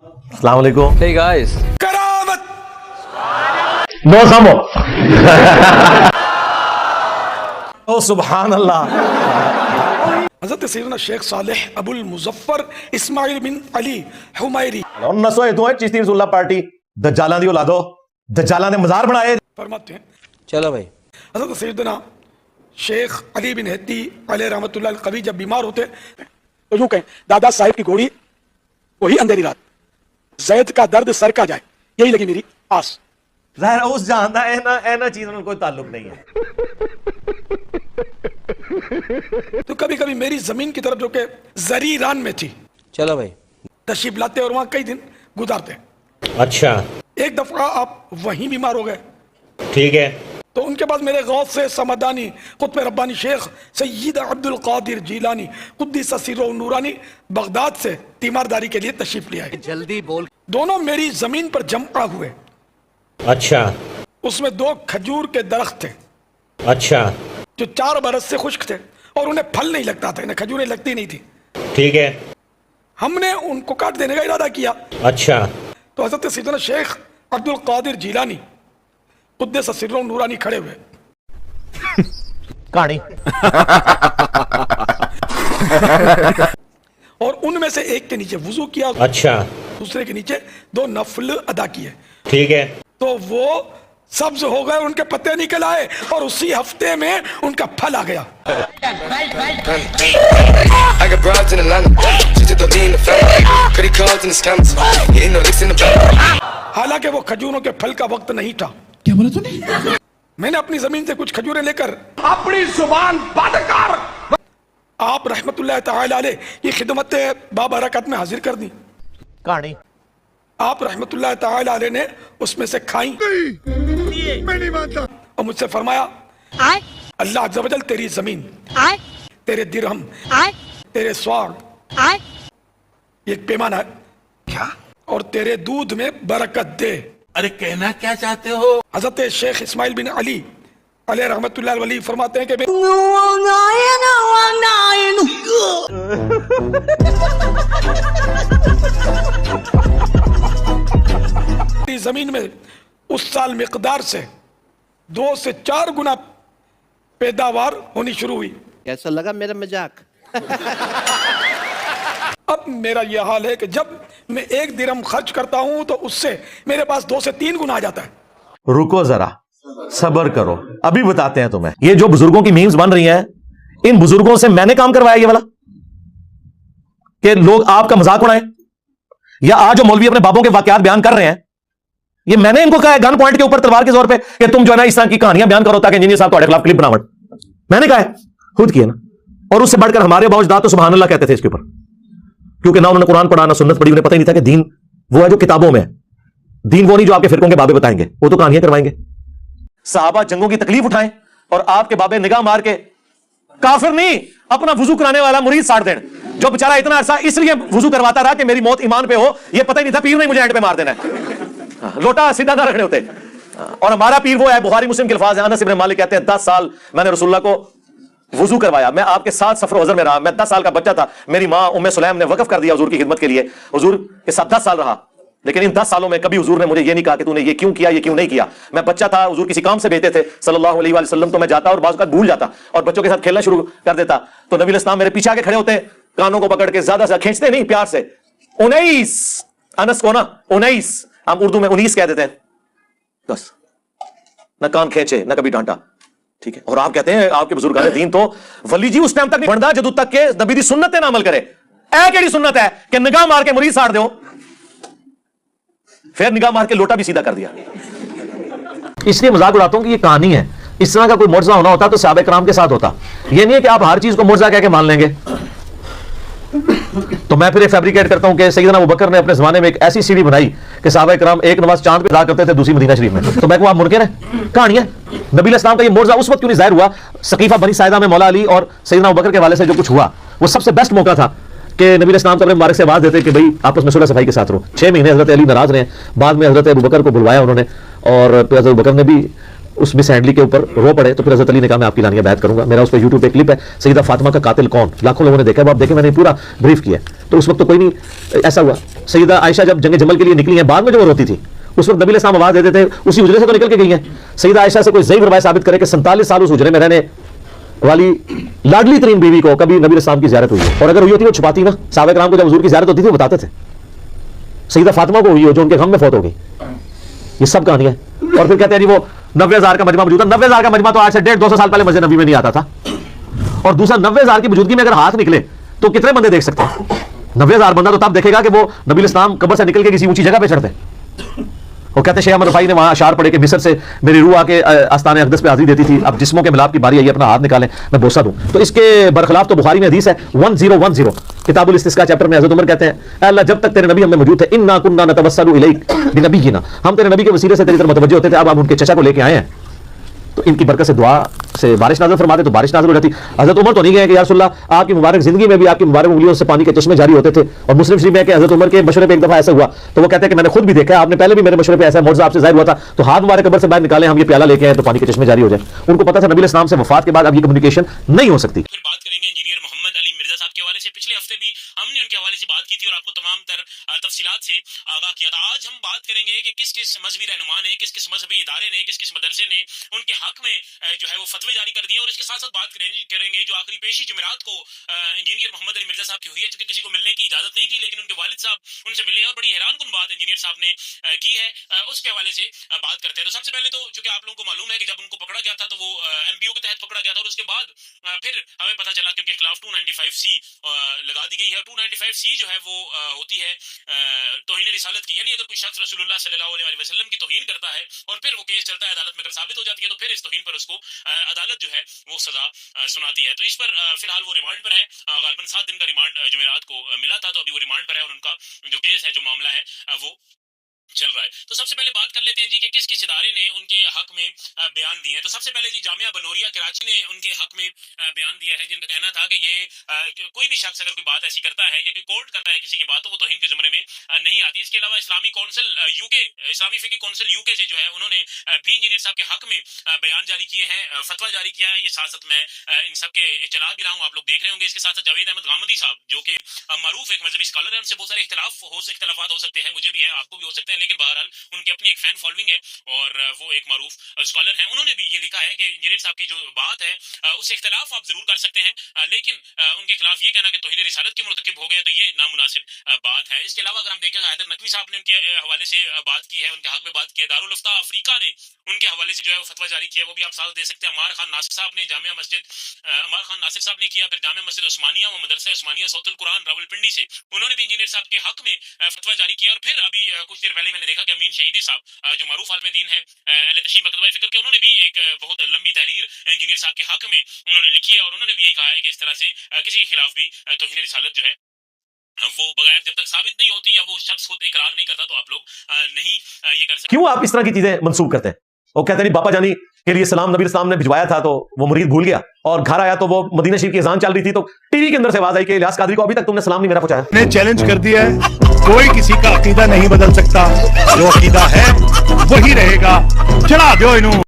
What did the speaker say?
अस्सलाम वालेकुम। Hey guys. No समो। ओ सुभान अल्लाह। हज़रत सैयदना शेख सालेह अबुल मुज़फ़्फ़र इस्माइल बिन अली हुमैरी नसो तू है चिश्ती रसूलुल्लाह पार्टी दज्जालां दी औलादो, दज्जालां ने मज़ार बनाए। फरमाते हैं चलो भाई। हज़रत सैयदना शेख अली बिन हत्ती अलैहि रहमतुल्लाह अल कवी जब बीमार होते तो यूं कहें, दादा साहिब की घोड़ी वही अंधेरी रात, ज़ैद का दर्द सर का जाए, यही लगी मेरी आस। ज़ाहिर उस जानदा ऐना चीज़ नाल कोई ताल्लुक नहीं है। तो कभी कभी मेरी जमीन की तरफ जो कि जरीरान में थी चलो भाई। तशरीफ लाते और वहां कई दिन गुजारते। अच्छा एक दफा आप वहीं बीमार हो गए ठीक है। तो उनके पास मेरे गौस से समदानी कुतुब रब्बानी शेख सैयद अब्दुल कादिर जीलानी कुद्दीस सिर्रहु नूरानी बगदाद से तीमारदारी के लिए तशरीफ ले आए। जल्दी बोल। दोनों मेरी जमीन पर जमा हुए। अच्छा उसमें 2 खजूर के दरख्त थे अच्छा जो 4 बरस से खुश्क थे और उन्हें फल नहीं लगता था, इन्हें खजूरें लगती नहीं थी। ठीक है। हमने उनको काट देने का इरादा किया। अच्छा तो हज़रत सैयदना शेख अब्दुल कादिर जीलानी कुद्दीस सिर्रहु नूरानी खड़े हुए। कहानी और उनमें से एक के नीचे वुजू किया, अच्छा दूसरे के नीचे 2 नफल अदा किए। ठीक है। तो वो सब्ज हो गए, उनके पत्ते निकल आए और उसी हफ्ते में उनका फल आ गया। I got broads in Atlanta, just to the lean the family, credit cards and the scams, hitting the licks in the back. हालांकि वो खजूरों के फल का वक्त नहीं था। क्या बोला तूने? मैंने अपनी जमीन से कुछ खजूरें लेकर अपनी जुबान बंद कर। आप रहमतुल्लाह ताला अलैह की खिदमत बाबरकत में हाजिर कर दी। कहानी आप रहमतुल्लाह ताला अलैह ने उसमें से खाई। मैं नहीं मानता। और मुझसे फरमाया, अल्लाह अज़्ज़ व जल तेरी जमीन, तेरे दिरहम, तेरे स्वाग, ये एक पैमाना है क्या? और तेरे दूध में बरकत दे। अरे कहना क्या चाहते हो? हजरत शेख इस्माइल बिन अली अलैहि रहमतुल्लाह वली फरमाते हैं कि मेरी जमीन में उस साल मिकदार से 2 से 4 गुना पैदावार होनी शुरू हुई। कैसा लगा मेरा मजाक? अब मेरा यह हाल है कि जब मैं 1 दिरहम खर्च करता हूं तो उससे मेरे पास 2 से 3 गुना आ जाता है। रुको जरा, सब्र करो, अभी बताते हैं तुम्हें। ये जो बुजुर्गों की मीम्स बन रही हैं, इन बुजुर्गों से मैंने काम करवाया ये वाला कि लोग आपका मजाक उड़ाएं, या आज जो मौलवी अपने बापों के वाकयात बयान कर रहे हैं, ये मैंने इनको कहा है गन पॉइंट के ऊपर तलवार के जोर पे कि तुम जो है ना इस तरह की कहानियां बयान करो ताकि इंजीनियर साहब तुम्हारे खिलाफ क्लिप बनावट। मैंने कहा है, खुद किया ना। और उससे बढ़कर हमारे बाउजदाद तो सुभान अल्लाह कहते थे इसके ऊपर, क्योंकि ना उन्होंने कुरान पढ़ा ना सुन्नत पढ़ी, उन्हें पता ही नहीं था कि दीन वो है जो किताबों में है। दीन वो नहीं जो आपके फिरकों के बाबे बताएंगे, वो तो कहानियां करवाएंगे। सहाबा जंगों की तकलीफ उठाएं और आपके बाबे निगाह मार के काफिर नहीं, अपना वुजू कराने वाला मुरीद साड़ दें, जो बेचारा इतना अरसा इसलिए वुजू करवाता रहा कि मेरी मौत ईमान पे हो, ये पता ही नहीं था पीर ने मुझे एंड पे मार देना है, लोटा सीधा ना रखने होते। और हमारा पीर वो है, बुखारी मुस्लिम के अल्फाज हैं, अनस इब्न मालिक कहते हैं 10 साल मैंने रसूलुल्लाह को वुजू करवाया, मैं आपके साथ सफर हज़र में रहा, मैं 10 साल का बच्चा था, मेरी मां उम्मे सुलैम ने वक्फ कर दिया हुजूर की खिदमत के लिए, हुजूर के साथ 10 साल रहा, लेकिन इन 10 सालों में कभी हुजूर ने मुझे ये नहीं कहा कि तूने ये क्यों किया, ये क्यों नहीं किया। मैं बच्चा था, हुजूर किसी काम से भेजते थे सल्लल्लाहु अलैहि वसल्लम, तो मैं जाता और बाज़ भूल जाता और बच्चों के साथ खेलना शुरू कर देता, तो नबी इस्लाम मेरे पीछे आके खड़े होते, कानों को पकड़ के ज्यादा से खींचते नहीं, प्यार से 19 अनस को ना 19, हम उर्दू में 19 कह देते हैं, बस न कान खींचे न कभी डांटा, ठीक है। और आप कहते हैं आपके बुजुर्गान दीन तो वली जी उस टाइम तक नहीं बनता जदू तक के नबी दी सुन्नत ना अमल करे। ऐ केड़ी सुन्नत है कि निगाह मार के मुरीद साड़ दो, फिर निगाह मार के लोटा भी सीधा कर दिया। इसलिए मजाक उड़ाता हूं कि ये कहानी है, इस तरह का कोई मुर्जा होना होता तो सहाबा किराम के साथ होता। ये नहीं है कि आप हर चीज को मुर्जा कह के मान लेंगे। तो मैं फिर एक फैब्रिकेट करता हूं कि सैयदना अबू बकर ने अपने जमाने में एक ऐसी सीढ़ी बनाई कि सहाबा किराम एक नमाज चांद पे अदा करते थे, दूसरी मदीना शरीफ में। तो मैं कहूं आप मुनकिर है, कहानियां नबी अलैहिस्सलाम का ये मुर्जा उस वक्त क्यों नहीं जाहिर हुआ? सकीफा बनी साइदा में मौला अली और सैयदना अबू बकर के हवाले से जो कुछ हुआ, वो सबसे बेस्ट मौका था कि नबी अलैहिस्सलाम तो अपने मुबारक से आवाज देते कि भाई आपस में सुलह सफाई के साथ रहो। 6 महीने हजरत अली नाराज रहे, बाद में हजरत अबू बकर को बुलवाया उन्होंने, और फिर हजरत अबू बकर ने भी उस मिस हैंडली के ऊपर रो पड़े। तो फिर हजरत अली ने कहा मैं आपकी लानिया बैत करूंगा। मेरा उस पर यूट्यूब पे क्लिप है, सैयदा फातिमा का कातिल कौन, लाखों लोगों ने देखा है, वो आप देखें, मैंने पूरा ब्रीफ किया। तो उस वक्त तो कोई नहीं ऐसा हुआ। सैयदा आयशा जब जंग जमल के लिए निकली हैं, बाद में जो वो रोती थी, उस वक्त नबी अलैहिस्सलाम आवाज देते थे, उसी हुजरे से तो निकल के गई हैं। सैयदा आयशा से कोई ज़ईफ़ रवायत साबित करे कि 47 साल उस हुजरे में रहने वाली लाडली तरीन बीवी को कभी नबी अलैहिस्सलाम की ज़ियारत हुई है, और अगर हुई होती वो छुपाती ना। सहाबा किराम को जब हुजूर की ज़ियारत होती थी वो बताते थे। सैयदा फातिमा को हुई हो जो उनके गम में फौत हो गई। ये सब कहानियां। और फिर कहते हैं जी वो 90,000 का मजमा मौजूद है। 90,000 का मजमा तो आज से 150-200 साल पहले मस्जिद नबी में नहीं आता था। और दूसरा, 90,000 की मौजूदगी में अगर हाथ निकले तो कितने बंदे देख सकते हैं? 90,000 बंदा तो तब देखेगा कि वो नबी अलैहिस्सलाम कब्र से निकल के किसी ऊंची जगह पे चढ़ते हैं। वो कहते हैं शेख अहमद रफ़ाई ने वहां अशार पढ़े कि मिस्र से मेरी रूह आके आस्ताने अक़दस पे हाजिरी देती थी, अब जिस्मों के मिलाप की बारी आई, अपना हाथ निकालें मैं बोसा दूं। तो इसके बरखिलाफ तो बुखारी में हदीस है 1010 किताबुल इस्तिस्का चैप्टर में हज़रत उमर कहते हैं, अल्लाह जब तक तेरे नबी हम में मौजूद थे, इन्ना कुन्ना नतवस्सलु इलैक बिनबीयिना, हम तेरे नबी के वसीले से तेरी तरफ मुतवज्जह होते थे, अब हम उनके चचा को लेके आए हैं तो इनकी बरकत से दुआ से बारिश नाज़िल फरमाते तो बारिश नाज़िल हो जाती। हज़रत उमर तो नहीं गए कि या रसूलल्लाह आपकी मुबारक जिंदगी में भी आपकी मुबारक उंगलियों से पानी के चश्मे जारी होते थे। और मुस्लिम शरीफ में कि हज़रत उमर के मशवरे पे एक दफ़ा ऐसा हुआ तो वो कहते हैं कि मैंने खुद भी देखा, आपने पहले भी मेरे मशवरे पे ऐसा मौजज़ा आपसे ज़ाहिर हुआ था, तो हाथ मुबारक कब्र से बाहर निकालें, हम ये प्याला लेके आए तो पानी के चश्मे जारी हो जाए। उनको पता था नबी अलैहिस्सलाम से वफात के बाद अब ये कम्युनिकेशन नहीं हो सकती। फिर बात करेंगे इंजीनियर मोहम्मद अली मिर्जा साहब के हवाले से। पिछले हफ्ते भी हमने उनके हवाले से बात की थी और आपको तमाम तफसीलात से आगाह किया था। आज हम बात करेंगे कि किस किस मजहबी रहनुमा ने, किस किस मजहबी इदारे ने, किस किस मदरसे ने उनके हक में जो है वो फतवे जारी कर दिए। और इसके साथ साथ बात करेंगे जो आखिरी पेशी जुमेरात को इंजीनियर मोहम्मद अली मिर्जा साहब की हुई है, चूंकि किसी को मिलने की इजाजत नहीं थी, लेकिन उनके वालिद साहब उनसे मिले हैं और बड़ी हैरान कुन बात इंजीनियर साहब ने की है, उसके हवाले से बात करते हैं। तो सबसे पहले तो चूंकि आप लोगों को मालूम है कि जब उनको पकड़ा गया था तो वो MPO के तहत पकड़ा गया था, और उसके बाद फिर हमें पता चला कि उनके खिलाफ 295C लगा दी गई है। 295C जो है वो होती है तौहीन रिसालत की, यानी अगर कोई शख्स रसूलुल्लाह सल्लल्लाहु अलैहि वसल्लम की तौहीन करता है और फिर वो केस चलता है अदालत में, अगर साबित हो जाती है तो फिर इस तौहीन पर उसको अदालत जो है वो सजा सुनाती है। तो इस पर फिलहाल वो रिमांड पर है, गालिबन 7 दिन का रिमांड जुमेरात को मिला था, तो अभी वो रिमांड पर है और उनका जो केस है, जो मामला है वो चल रहा है। तो सबसे पहले बात कर लेते हैं जी कि किस किस इदारे ने उनके हक में बयान दिए हैं। तो सबसे पहले जी जामिया बनोरिया कराची ने उनके हक में बयान दिया है, जिनका कहना था कि ये कोई भी शख्स अगर कोई बात ऐसी करता है या कोई कोर्ट करता है किसी की बात, तो वो तौहीन के ज़मरे में नहीं आती। इसके अलावा इस्लामी काउंसिल यूके, इस्लामी फ़िक़ी काउंसिल यूके से जो है उन्होंने भी इंजीनियर साहब के हक में बयान जारी किए हैं, फतवा जारी किया है। ये साथ साथ मैं इन सब के इत्तला भी रहा हूँ, आप लोग देख रहे होंगे। इसके साथ साथ जावेद अहमद गामदी साहब जो कि मारूफ एक मजहबी स्कॉलर है, उनसे बहुत सारे इख्तलाफात हो सकते हैं, मुझे भी है, आपको भी हो सकते हैं, लेकिन बहरहाल उनकी अपनी एक फैन फॉलोइंग है और वो एक मारूफ स्कॉलर हैं। उन्होंने भी ये लिखा है कि इंजीनियर साहब की जो बात है उससे इख्तलाफ आप जरूर कर सकते हैं, लेकिन उनके खिलाफ ये कहना कि तौहीन रिसालत के मुर्तकिब हो गए तो ये नामुनासिब बात है। इसके अलावा अगर हम देखें, हैदर नकवी साहब ने उनके हवाले से बात की है, उनके हक में बात की है। दारुल उफ्ता अफ्रीका ने उनके हवाले से जो है वो फतवा जारी किया है, वो भी आप साथ दे सकते हैं। अमार खान नासिर साहब ने जामिया मस्जिद अमार खान नासिर साहब ने किया, फिर जामिया मस्जिद उस्मानिया व मदरसा उस्मानिया सौतुल कुरान रावलपिंडी से उन्होंने भी इंजीनियर साहब के हक में फतवा जारी किया। और फिर अभी कुछ देर पहले मैंने देखा कि अमीन शहीदी साहब जो मारूफ आलिम दीन है, अहले तशरीह मकतबा फ़िक्र के, उन्होंने भी एक बहुत लंबी तहरीर इंजीनियर साहब के हक में उन्होंने लिखी है और उन्होंने भी यही कहा है कि इस तरह से किसी के खिलाफ भी तौहीन रिसालत जो है वो बगैर जब तक साबित नहीं होती या वो शख्स खुद इकरार नहीं करता तो आप लोग नहीं ये कर सकते। क्यों आप इस तरह की चीजें मंसूब करते हैं? वो कहते हैं बापा जानी के लिए सलाम नबी इस्लाम ने भिजवाया था तो वो मुरीद भूल गया, और घर आया तो वो मदीना शरीफ की अज़ान चल रही थी तो टीवी के अंदर से आवाज आई कि इलियास कादरी को अभी तक तुमने सलाम नहीं मेरा पहुंचाया। ने चैलेंज कर दिया है, कोई किसी का अकीदा नहीं बदल सकता, जो अकीदा है वही रहेगा, चढ़ा दो इन्हों।